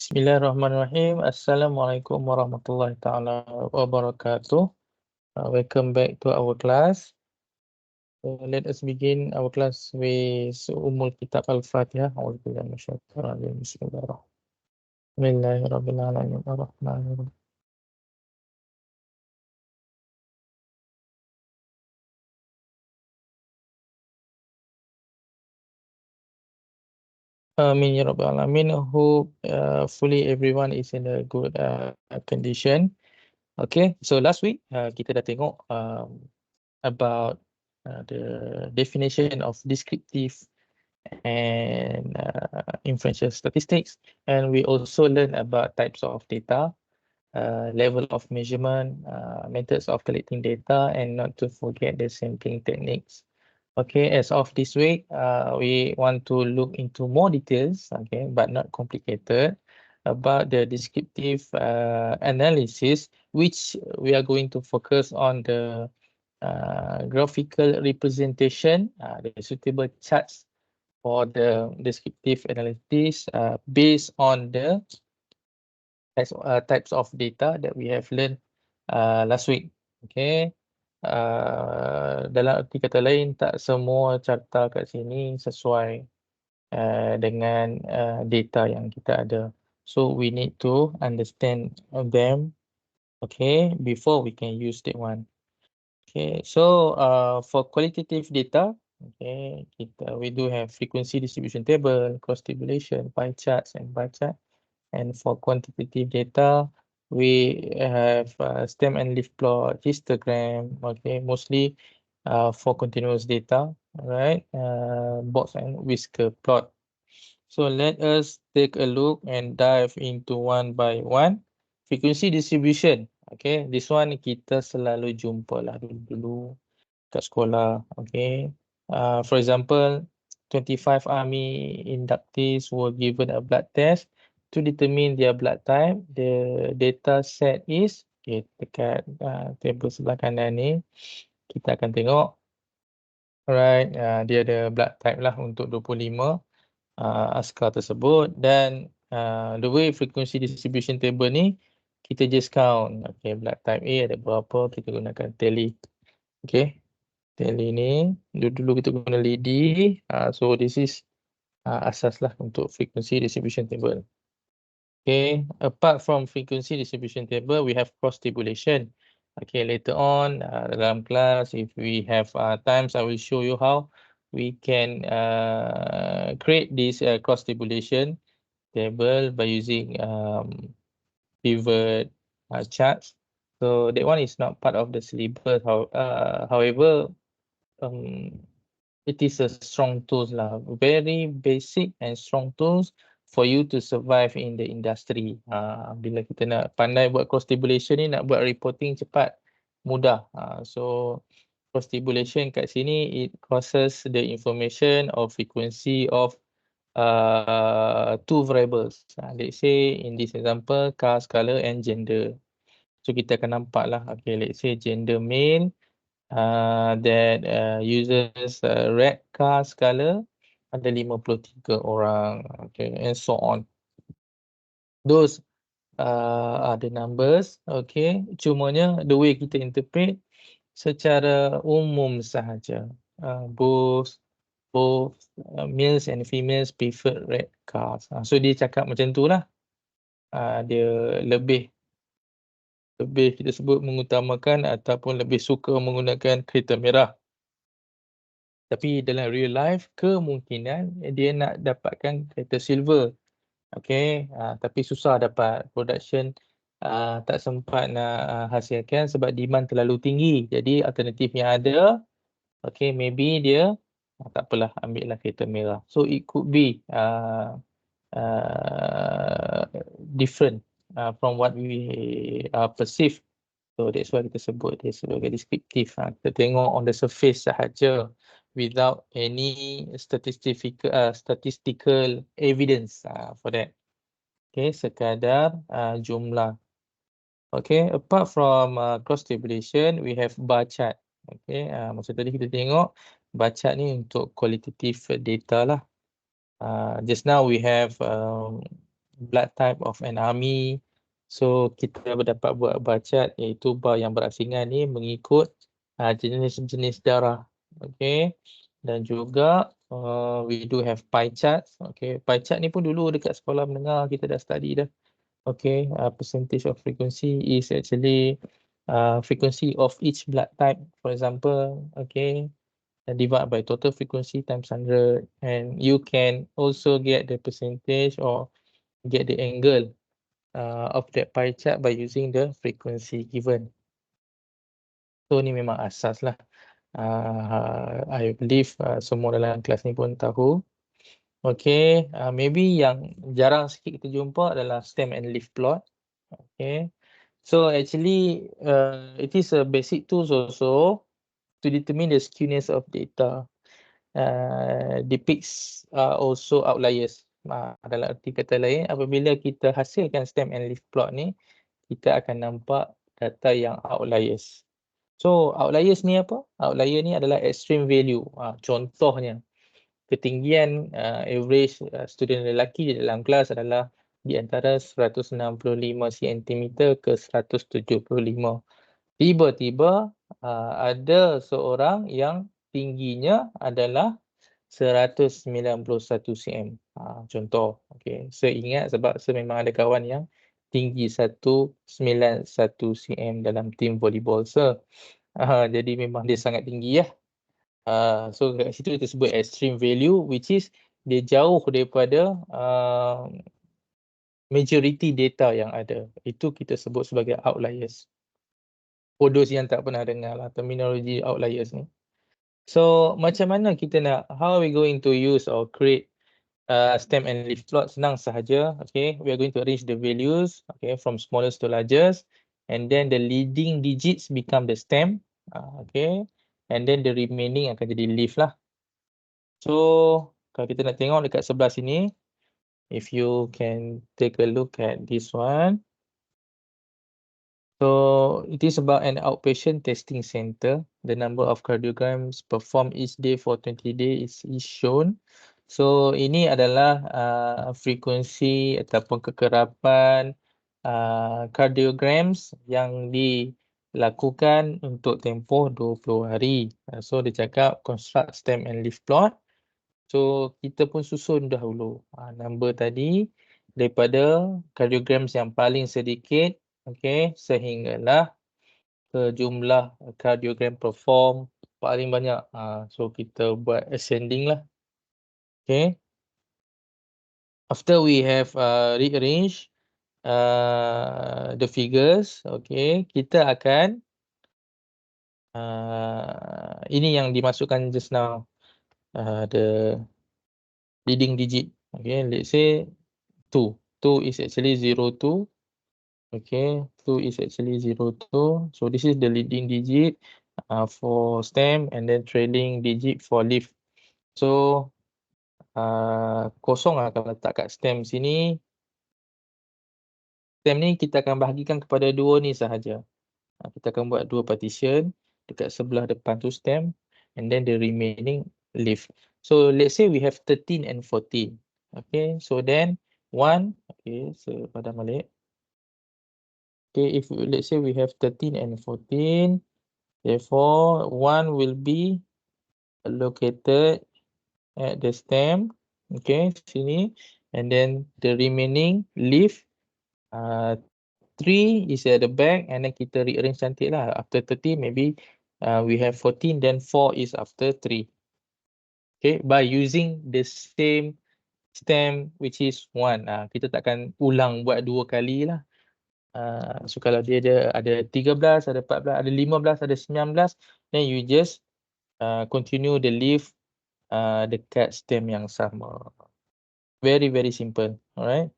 Bismillahirrahmanirrahim. Assalamualaikum warahmatullahi taala wabarakatuh. Welcome back to our class. Let us begin our class with Ummul Kitab Al-Fatihah. A'udzubillahi minasyaitonir rajim. Bismillahirrahmanirrahim. Ar-Rahmanir-Rahim. Amin ya rabbal alamin. Hope fully everyone is in a good condition. Okay, so last week kita dah tengok about the definition of descriptive and inferential statistics, and we also learn about types of data, level of measurement, methods of collecting data, and not to forget the sampling techniques. Okay, as of this week, we want to look into more details, okay, but not complicated, about the descriptive analysis, which we are going to focus on the graphical representation, the suitable charts for the descriptive analysis based on the types of data that we have learned last week. Okay. Dalam arti kata lain, tak semua carta kat sini sesuai dengan data yang kita ada. So we need to understand them, okay, before we can use that one. Okay, so for qualitative data, okay, we do have frequency distribution table, cross tabulation, pie charts, and bar chart. And for quantitative data, we have stem and leaf plot, histogram, okay, mostly for continuous data, right? Box and whisker plot. So let us take a look and dive into one by one. Frequency distribution, okay, this one kita selalu jumpa lah dulu kat sekolah, okay. For example, 25 army inductees were given a blood test to determine their blood type. The data set is, okay, dekat table sebelah kanan ni, kita akan tengok, alright, dia ada blood type lah untuk 25 askar tersebut, dan the way frequency distribution table ni, kita just count, okay, blood type A ada berapa, kita gunakan tally, okay. Tally ni, dulu kita guna lidi, so this is asas lah untuk frequency distribution table. Okay, apart from frequency distribution table, we have cross tabulation. Okay, later on dalam kelas, if we have times, I will show you how we can create this cross tabulation table by using pivot charts. So that one is not part of the syllabus. However, it is a strong tools lah, very basic and strong tools for you to survive in the industry. Bila kita nak pandai buat cross tabulation ni, nak buat reporting cepat, mudah. So cross tabulation kat sini, it crosses the information of frequency of two variables. Let's say in this example, caste, color and gender. So kita akan nampak lah, okay, let's say gender male, that uses red caste color ada 53 orang, okay, and so on. Those are the numbers, okay. Cumanya the way kita interpret secara umum sahaja, both males and females prefer red caste. So dia cakap macam tu lah. Dia lebih kita sebut mengutamakan ataupun lebih suka menggunakan kereta merah. Tapi dalam real life, kemungkinan dia nak dapatkan kereta silver. Okay, tapi susah dapat production, tak sempat nak hasilkan sebab demand terlalu tinggi. Jadi alternatif yang ada, okay, maybe dia tak apalah, ambil lah kereta merah. So it could be different from what we perceive. So that's why kita sebut dia sebagai descriptive. Kita tengok on the surface sahaja without any statistical evidence for that. Okay, sekadar jumlah. Okay, apart from cross tabulation, we have bar chart. Okay, macam tadi kita tengok bar chart ni untuk qualitative data lah. Just now we have blood type of an army. So kita dapat buat bar chart iaitu bar yang berasingan ni mengikut jenis-jenis darah. Okay. Dan juga we do have pie chart. Okay. Pie chart ni pun dulu dekat sekolah menengah kita dah study dah. Okay. Percentage of frequency is actually frequency of each blood type. For example, okay, divide by total frequency times 100, and you can also get the percentage or get the angle of that pie chart by using the frequency given. So ni memang asas lah. I believe semua dalam kelas ni pun tahu. Okay, maybe yang jarang sikit kita jumpa adalah stem and leaf plot. Okay, so actually it is a basic tools also to determine the skewness of data. Depicts also outliers. Dalam arti kata lain, apabila kita hasilkan stem and leaf plot ni, kita akan nampak data yang outliers. So outliers ni apa? Outlier ni adalah extreme value. Contohnya, ketinggian average student lelaki di dalam kelas adalah di antara 165 cm ke 175. Tiba-tiba ada seorang yang tingginya adalah 191 cm. Contoh. Okay. Saya ingat sebab saya memang ada kawan yang tinggi 191 cm dalam tim volleyball. Jadi memang dia sangat tinggi ya. So kat situ kita sebut extreme value, which is dia jauh daripada majority data yang ada. Itu kita sebut sebagai outliers. For those yang tak pernah dengar lah terminologi outliers ni. So macam mana kita nak, how are we going to use or create stem and leaf plot? Senang sahaja. Okay, we are going to arrange the values, okay, from smallest to largest, and then the leading digits become the stem, okay, and then the remaining akan jadi leaf lah. So kalau kita nak tengok dekat sebelah sini, if you can take a look at this one. So it is about an outpatient testing center. The number of cardiograms performed each day for 20 days is shown. So ini adalah frekuensi ataupun kekerapan cardiograms yang dilakukan untuk tempoh 20 hari. So dia cakap construct stem and leaf plot. So kita pun susun dahulu number tadi daripada cardiograms yang paling sedikit, okay, sehinggalah ke jumlah cardiogram perform paling banyak. So kita buat ascending lah. Okay. After we have rearrange the figures, okay, kita akan ini yang dimasukkan just now, the leading digit. Okay, let's say 2. 2 is actually 02. Okay, 2 is actually 02. So this is the leading digit for stem and then trailing digit for leaf. So kosong akan letak kat stem sini. Stem ni kita akan bahagikan kepada dua ni sahaja. Kita akan buat dua partition. Dekat sebelah depan tu stem and then the remaining leaf. So let's say we have 13 and 14. Okay, so then 1, okay, so padam balik. Okay, if let's say we have 13 and 14, therefore 1 will be located at the stem, okay, sini, and then the remaining leaf 3 is at the back, and then kita rearrange cantik lah. After 30 maybe we have 14, then 4 is after 3. Okay, by using the same stem which is 1. Kita takkan ulang buat dua kali lah. So kalau dia ada 13, ada 14, ada 15, ada 19, then you just continue the leaf dekat stem yang sama. Very very simple. Alright.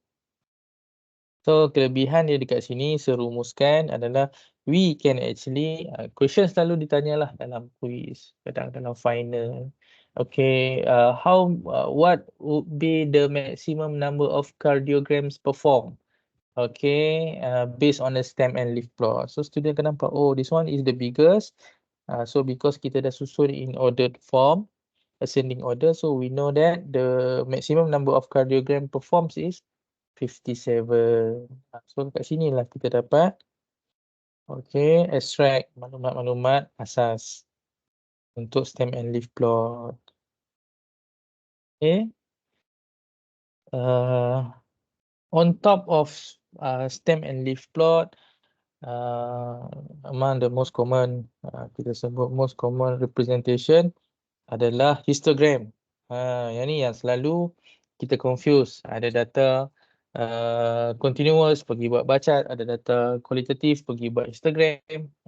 So kelebihan dia dekat sini serumuskan adalah we can actually question selalu ditanyalah dalam quiz, kadang dalam final. Okay, what would be the maximum number of cardiograms performed? Okay, based on the stem and leaf plot. So student akan nampak, oh this one is the biggest. So because kita dah susun in ordered form, ascending order, so we know that the maximum number of cardiogram performed is 57. So kat sinilah kita dapat extract maklumat-maklumat asas untuk stem and leaf plot. On top of stem and leaf plot, among the most common kita sebut most common representation adalah histogram. Yang ni yang selalu kita confuse. Ada data continuous pergi buat bacat, ada data kualitatif pergi buat histogram.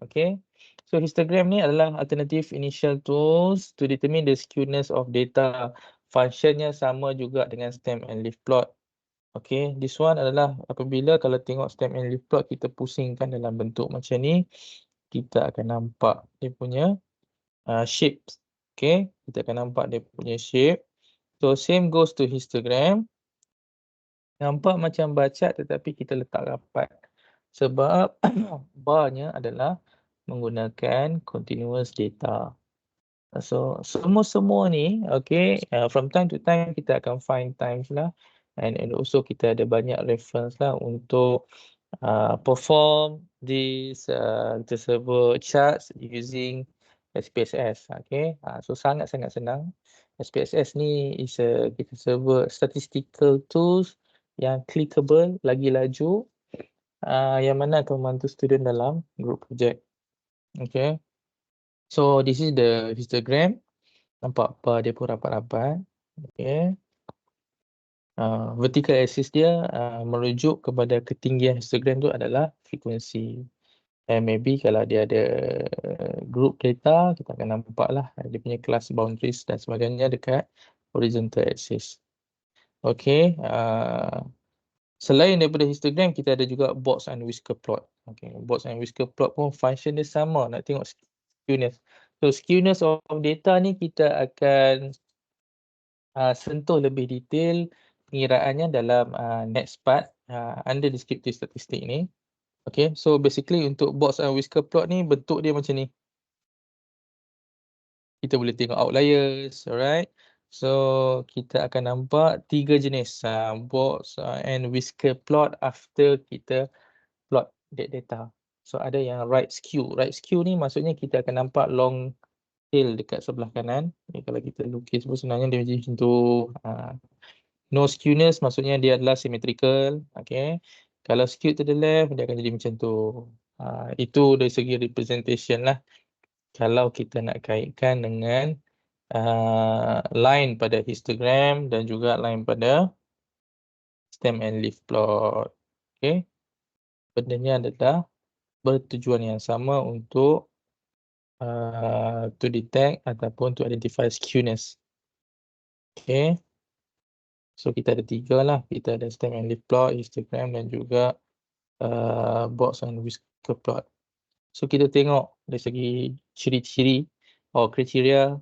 Okay. So histogram ni adalah alternative initial tools to determine the skewness of data. Functionnya sama juga dengan stem and leaf plot. Okay, this one adalah apabila kalau tengok stem and leaf plot kita pusingkan dalam bentuk macam ni, kita akan nampak dia punya shapes. Okay, kita akan nampak dia punya shape. So same goes to histogram. Nampak macam bacat tetapi kita letak rapat. Sebab barnya adalah menggunakan continuous data. So semua ni, okay, from time to time kita akan find times lah. And also kita ada banyak reference lah untuk perform this tersebut charts using SPSS. Okay, so sangat-sangat senang. SPSS ni is kita sebut statistical tools yang clickable, lagi laju, yang mana akan membantu student dalam group project. Okay, so this is the histogram. Nampak bar dia pun rapat-rapat. Okay. Vertical axis dia merujuk kepada ketinggian histogram tu adalah frekuensi. And maybe kalau dia ada group data, kita akan nampak lah dia punya class boundaries dan sebagainya dekat horizontal axis. Okay. Selain daripada histogram, kita ada juga box and whisker plot. Okay. Box and whisker plot pun function dia sama. Nak tengok skewness. So skewness of data ni kita akan sentuh lebih detail pengiraannya dalam next part under descriptive statistik ni. Okay, so basically untuk box and whisker plot ni bentuk dia macam ni. Kita boleh tengok outliers, alright. So kita akan nampak 3 jenis box and whisker plot after kita plot that data. So ada yang right skew. Right skew ni maksudnya kita akan nampak long tail dekat sebelah kanan. Kalau kita lukis pun sebenarnya dia macam tu. No skewness maksudnya dia adalah symmetrical. Okay. Kalau skew to the left, dia akan jadi macam tu. Itu dari segi representation lah. Kalau kita nak kaitkan dengan line pada histogram dan juga line pada stem and leaf plot. Okay. Bendanya adalah bertujuan yang sama untuk to detect ataupun to identify skewness. Okay. So kita ada 3 lah. Kita ada stem and leaf plot, histogram dan juga box and whisker plot. So kita tengok dari segi ciri-ciri kriteria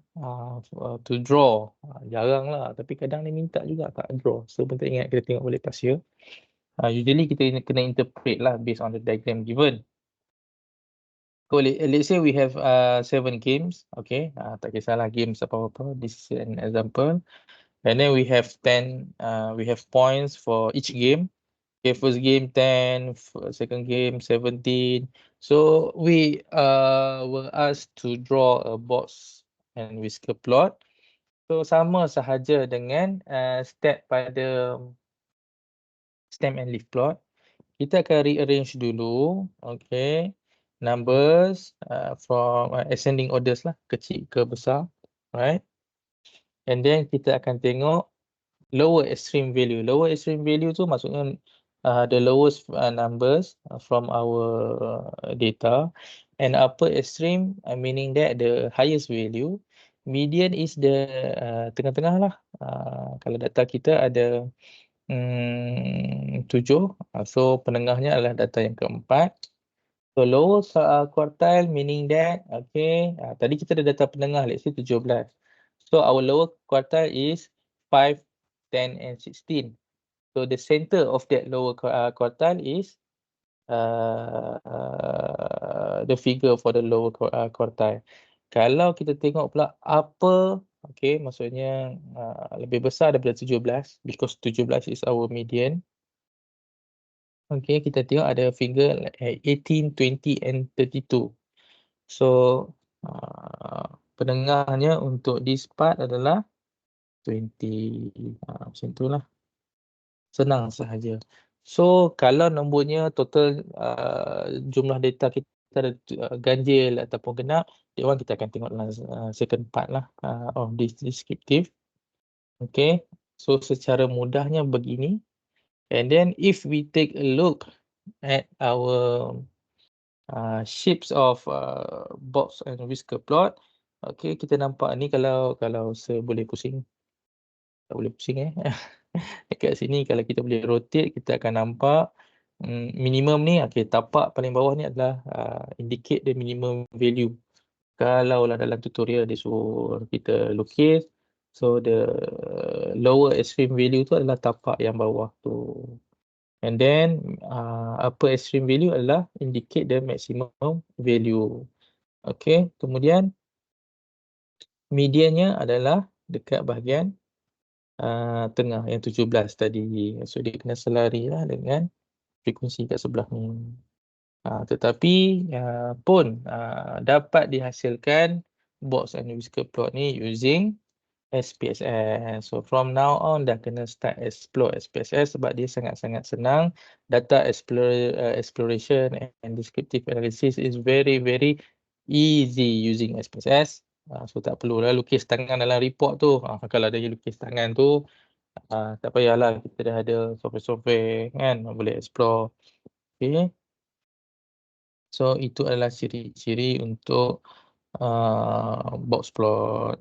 to draw. Jarang lah, tapi kadang dia minta juga tak draw. So pun tak ingat kita tengok boleh pas here. Usually kita kena interpret lah based on the diagram given. So let's say we have 7 games. Okay, tak kisahlah games apa-apa. This is an example. And then we have 10, we have points for each game. Okay, first game 10, second game 17. So we were asked to draw a box and whisker plot. So sama sahaja dengan step pada stem and leaf plot. Kita akan rearrange dulu, okay, numbers from ascending orders lah, kecil ke besar, right? And then kita akan tengok lower extreme value. Lower extreme value tu maksudnya the lowest numbers from our data, and upper extreme meaning that the highest value. Median is the tengah-tengah lah. Kalau data kita ada 7, so penengahnya adalah data yang keempat. So lower quartile meaning that, okay, tadi kita ada data penengah, let's say 17. So our lower quartile is 5, 10 and 16. So the center of that lower quartile is the figure for the lower quartile. Kalau kita tengok pula upper, okay, maksudnya lebih besar daripada 17 because 17 is our median. Okay, kita tengok ada figure 18, 20 and 32. So pendengarnya untuk this part adalah 20. Macam itulah. Senang sahaja. So kalau nombornya total jumlah data kita ada ganjil ataupun genap, that one kita akan tengok dalam second part lah of this descriptive. Okay, so secara mudahnya begini. And then if we take a look at our shapes of box and whisker plot, okay, kita nampak ni kalau saya boleh pusing, tak boleh pusing dekat sini kalau kita boleh rotate, kita akan nampak minimum ni, okay, tapak paling bawah ni adalah indicate the minimum value. Kalau lah dalam tutorial dia suruh kita lukis, so the lower extreme value tu adalah tapak yang bawah tu. And then upper extreme value adalah indicate the maximum value. Okay, kemudian mediannya adalah dekat bahagian tengah yang 17 tadi. So dia kena selari lah dengan frekuensi kat sebelah ni. Tetapi pun dapat dihasilkan box and whisker plot ni using SPSS. So from now on dah kena start explore SPSS sebab dia sangat-sangat senang. Data exploration and descriptive analysis is very easy using SPSS. So tak perlulah lukis tangan dalam report tu. Kalau ada lukis tangan tu tak payahlah, kita dah ada software kan, boleh explore. Okay. So itu adalah ciri-ciri untuk box plot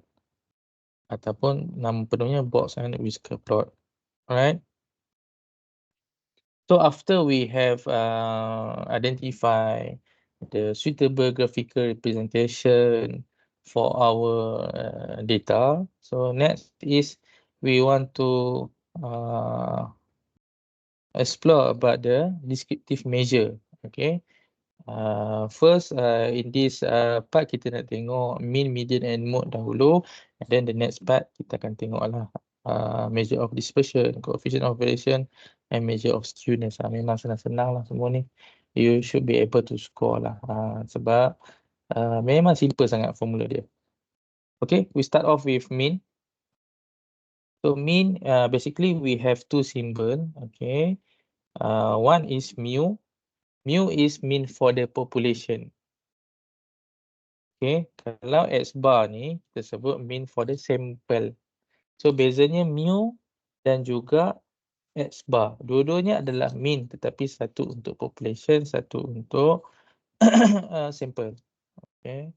ataupun nama penuhnya box and whisker plot. Alright. So after we have identified the suitable graphical representation for our data, so next is we want to explore about the descriptive measure. Okay. First in this part kita nak tengok mean, median and mode dahulu, and then the next part kita akan tengoklah measure of dispersion, coefficient of variation and measure of skewness. Memang senang-senang lah semua ni, you should be able to score lah sebab memang simple sangat formula dia. Okay, we start off with mean. So mean basically we have two symbol. Okay, one is mu. Mu is mean for the population. Okay, kalau X bar ni kita sebut mean for the sample. So bezanya mu dan juga X bar. Dua-duanya adalah mean, tetapi satu untuk population, satu untuk sample. Okay.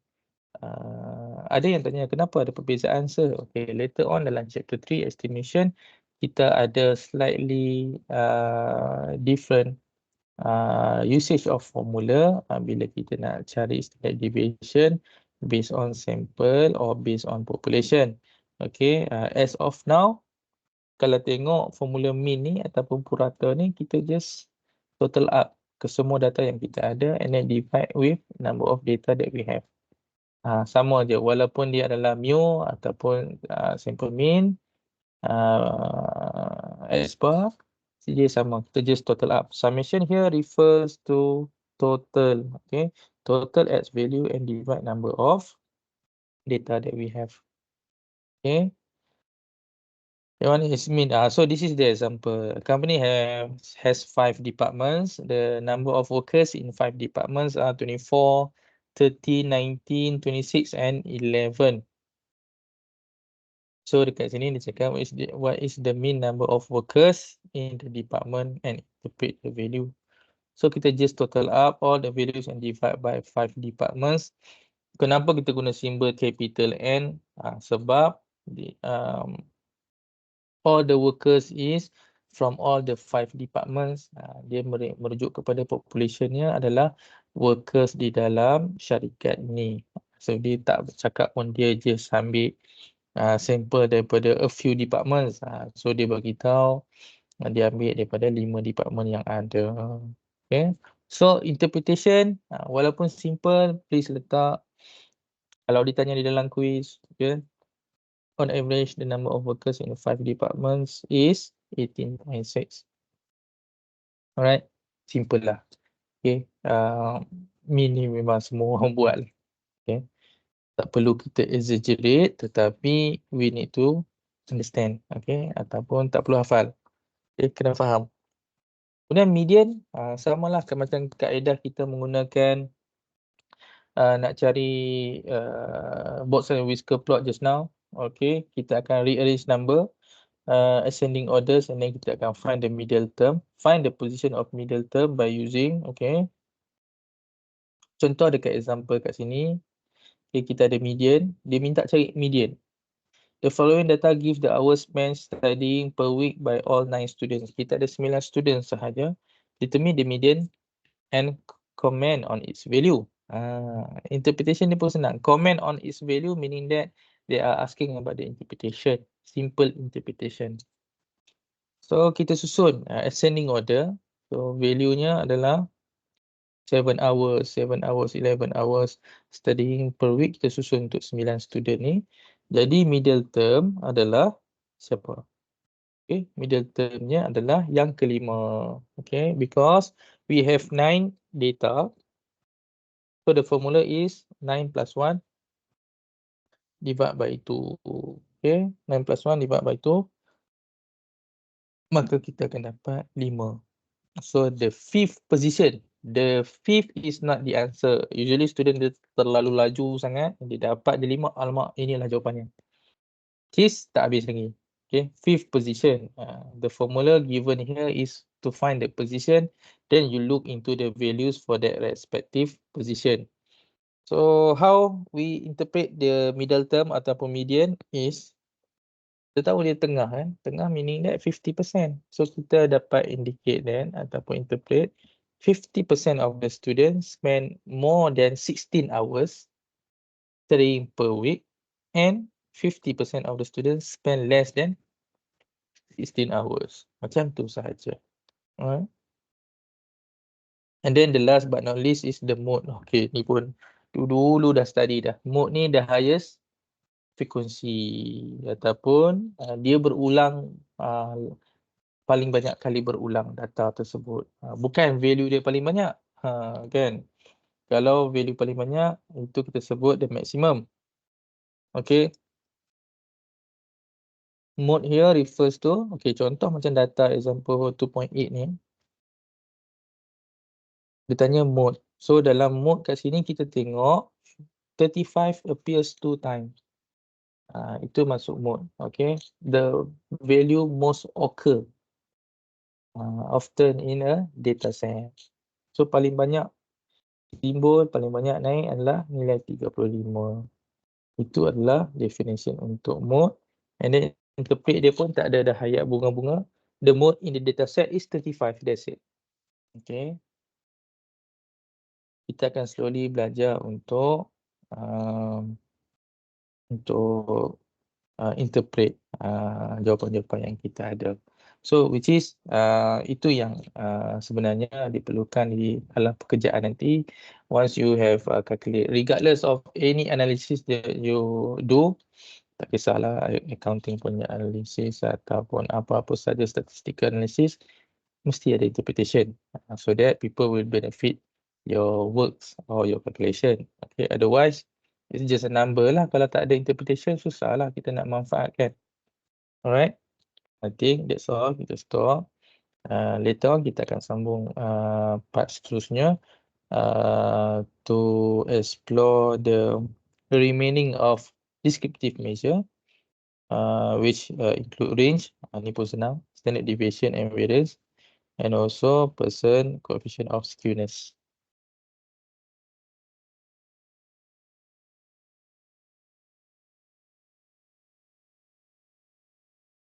Ada yang tanya kenapa ada perbezaan sir? Okay, later on dalam chapter 3 estimation kita ada slightly different usage of formula bila kita nak cari standard deviation based on sample or based on population. Okay, as of now, kalau tengok formula mean ni ataupun purata ni, kita just total up ke semua data yang kita ada and then divide with number of data that we have. Sama je walaupun dia adalah mu ataupun sample mean, X bar, dia sama, kita just total up. Summation here refers to total. Okay, total X value and divide number of data that we have. Okay, that one is mean. So this is the example. A company has 5 departments. The number of workers in 5 departments are 24, 30, 19, 26 and 11. So dekat sini dia cakap what is the mean number of workers in the department and interpret the value. So kita just total up all the values and divide by 5 departments. Kenapa kita guna simbol capital N? Sebab all the workers is from all the 5 departments. Dia merujuk kepada populationnya adalah workers di dalam syarikat ni. So dia tak bercakap pun, dia just ambil sampel daripada a few departments. So dia bagi tahu dia ambil daripada 5 department yang ada. Okay. So interpretation walaupun simple, please letak kalau ditanya di dalam quiz, okay. On average the number of workers in the 5 departments is 18.6. Alright. simple lah. Okay. Mean ni memang semua orang buat. Okay. Tak perlu kita exaggerate, tetapi we need to understand. Okay. Ataupun tak perlu hafal. Okay. Kena faham. Kemudian median, samalah macam kaedah kita menggunakan nak cari box and whisker plot just now. Okay. Kita akan rearrange number. Ascending orders, and then kita akan find the middle term. Find the position of middle term by using, okay. Contoh dekat example kat sini. Okay, kita ada median. Dia minta cari median. The following data give the hours spent studying per week by all 9 students. Kita ada 9 students sahaja. Determine the median and comment on its value. Interpretation ni pun senang. Comment on its value meaning that they are asking about the interpretation. Simple interpretation. So kita susun ascending order. So value-nya adalah 7 hours, 7 hours, 11 hours studying per week. Kita susun untuk 9 student ni. Jadi middle term adalah siapa? Okay, middle term-nya adalah yang kelima. Okay, because we have 9 data. So the formula is 9 plus 1 divided by 2. Okay, 9 plus 1 divided by 2. Maka kita akan dapat 5. So the fifth position. The fifth is not the answer. Usually student dia terlalu laju sangat. Dia dapat dia 5. Alamak, inilah jawapannya. Cis tak habis lagi. Okay, fifth position. The formula given here is to find the position. Then you look into the values for that respective position. So how we interpret the middle term ataupun median is, kita tahu dia tengah kan. Tengah meaning that 50%. So kita dapat indicate then ataupun interpret 50% of the students spend more than 16 hours studying per week, and 50% of the students spend less than 16 hours. Macam tu sahaja. Alright. And then the last but not least is the mode. Okay, ni pun dulu dah study dah. Mode ni the highest frequency ataupun dia berulang, paling banyak kali berulang data tersebut. Bukan value dia paling banyak. Kan? Kalau value paling banyak, itu kita sebut the maximum. Okay. Mode here refers to, okay, contoh macam data example 2.8 ni. Dia tanya mode. So dalam mode kat sini kita tengok 35 appears 2 times. Itu masuk mode. Okay. The value most occur often in a data set. So paling banyak timbul, paling banyak naik adalah nilai 35. Itu adalah definition untuk mode. And then interpret dia pun tak ada hayat bunga-bunga. The mode in the data set is 35. That's it. Okay. Kita akan slowly belajar untuk interpret jawapan-jawapan yang kita ada. So which is itu yang sebenarnya diperlukan di dalam pekerjaan nanti. Once you have calculate, regardless of any analysis that you do, tak kisahlah accounting punya analysis ataupun apa-apa saja statistical analysis, mesti ada interpretation, so that people will benefit your works or your calculation. Okay, otherwise it's just a number lah. Kalau tak ada interpretation, susah lah kita nak manfaatkan. Alright, I think that's all. Kita stop. Later on kita akan sambung part seterusnya to explore the remaining of descriptive measure, which include range, ni pun senang, standard deviation and variance, and also percent coefficient of skewness.